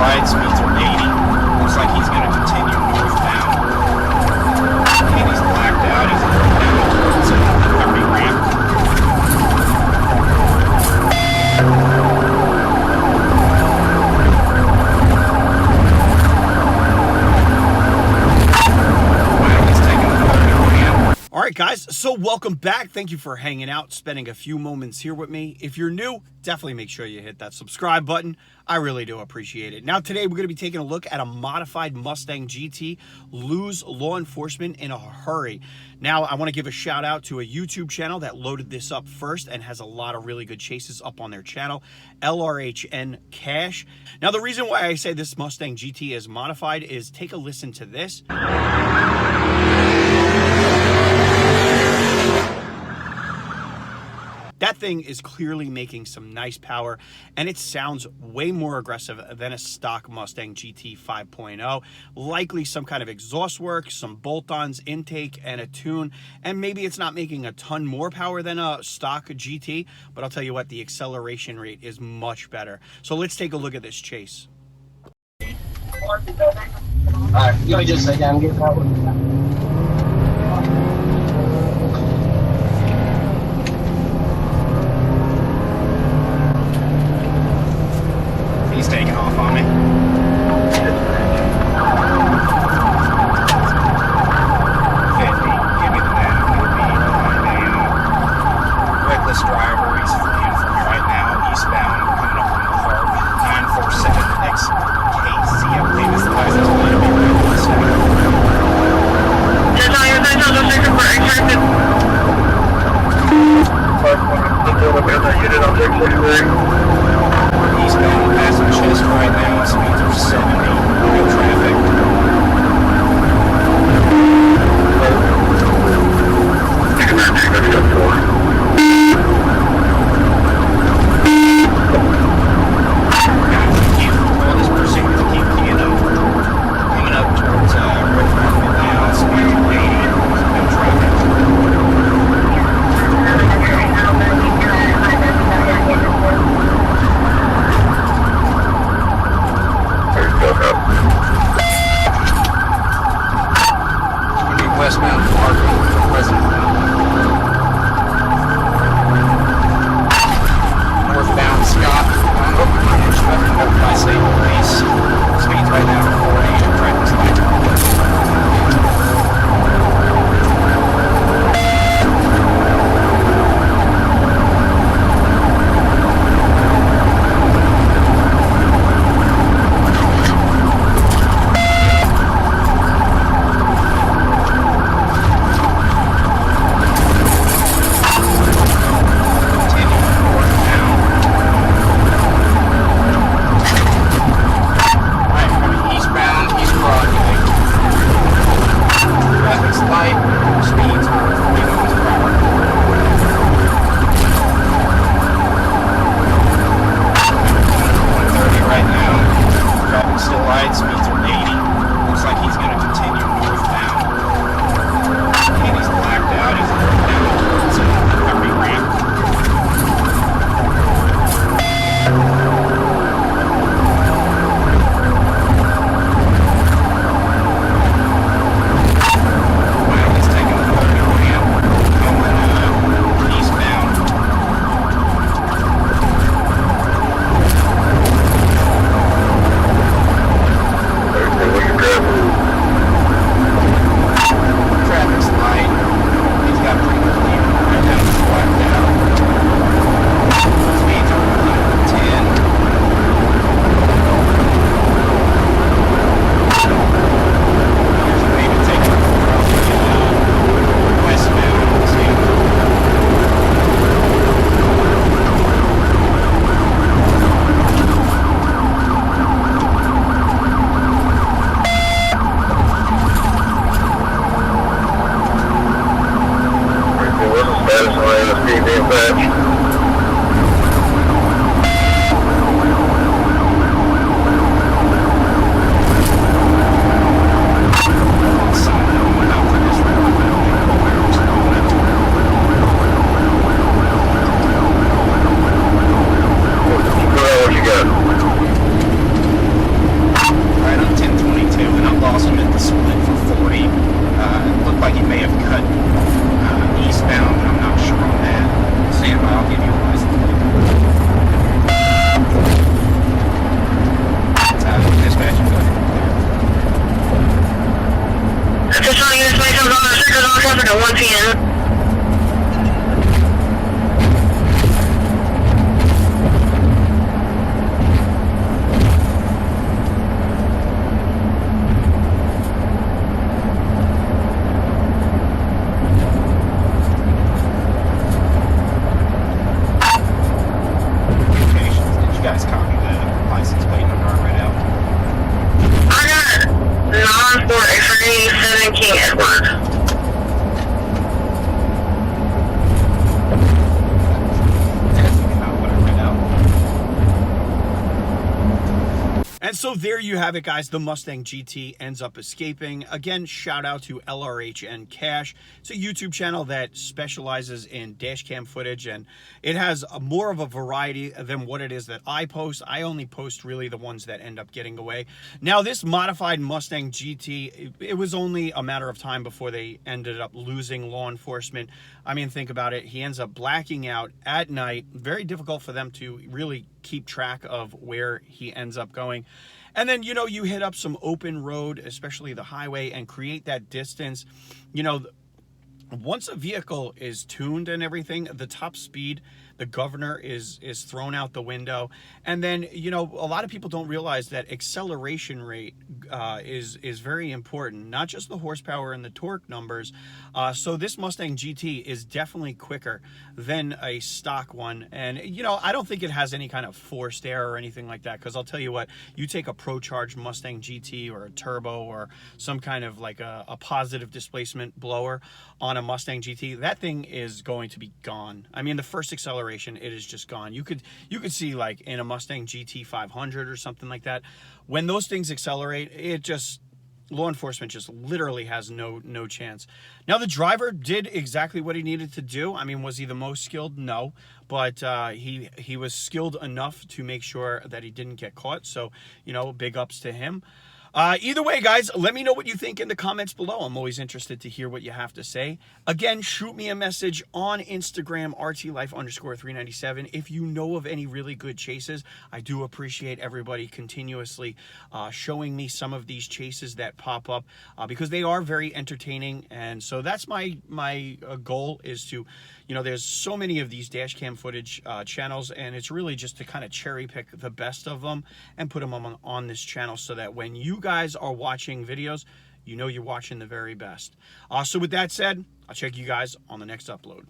right, speeds are 80. Looks like he's going to continue northbound. And he's blacked out. He's down towards the recovery ramp. All right, guys, so welcome back. Thank you for hanging out, spending a few moments here with me. If you're new, definitely make sure you hit that subscribe button. I really do appreciate it. Now, today, we're going to be taking a look at a modified Mustang GT, lose law enforcement in a hurry. Now, I want to give a shout out to a YouTube channel that loaded this up first and has a lot of really good chases up on their channel, LRHN Cash. Now, the reason why I say this Mustang GT is modified is take a listen to this. That thing is clearly making some nice power, and it sounds way more aggressive than a stock Mustang GT 5.0. Likely some kind of exhaust work, some bolt-ons, intake, and a tune, and maybe it's not making a ton more power than a stock GT, but I'll tell you what, the acceleration rate is much better. So let's take a look at this chase. Alright, you just sit down and get that one. He's taking off on me. 50, give me the net. It'll be my reckless driver. He's fleeing from me right now, eastbound, coming up from the park. 947 XKC, I believe is the license plate. It'll be reckless. Eastbound, passing chest right now. at 1 p.m. Locations. Did you guys copy the license plate number I read out? I got 94 X-ray 7 King Edward. About what I read out. And so there you have it, guys. The Mustang GT ends up escaping. Again, shout out to LRH and Cash. It's a YouTube channel that specializes in dash cam footage, and it has more of a variety than what it is that I post. I only post really the ones that end up getting away. Now, this modified Mustang GT, it was only a matter of time before they ended up losing law enforcement. I mean, think about it. He ends up blacking out at night. Very difficult for them to really keep track of where he ends up going. And then, you know, you hit up some open road, especially the highway, and create that distance. You know, once a vehicle is tuned and everything, the top speed, the governor is thrown out the window. And then, you know, a lot of people don't realize that acceleration rate is very important, not just the horsepower and the torque numbers. So this Mustang GT is definitely quicker than a stock one. And, you know, I don't think it has any kind of forced air or anything like that, because I'll tell you what, you take a pro-charged Mustang GT or a turbo or some kind of like a positive displacement blower on a Mustang GT, that thing is going to be gone. I mean, the first acceleration, it is just gone. You could see, like in a Mustang GT 500 or something like that, when those things accelerate, it just, law enforcement just literally has no chance. Now, the driver did exactly what he needed to do. I mean, was he the most skilled? No, but he was skilled enough to make sure that he didn't get caught. So, you know, big ups to him. Either way, guys, let me know what you think in the comments below. I'm always interested to hear what you have to say. Again, shoot me a message on Instagram, RTLife_397. If you know of any really good chases, I do appreciate everybody continuously showing me some of these chases that pop up because they are very entertaining. And so that's my goal, is to, you know, there's so many of these dash cam footage channels, and it's really just to kind of cherry pick the best of them and put them on this channel, so that when you guys are watching videos, you know you're watching the very best. So with that said, I'll check you guys on the next upload.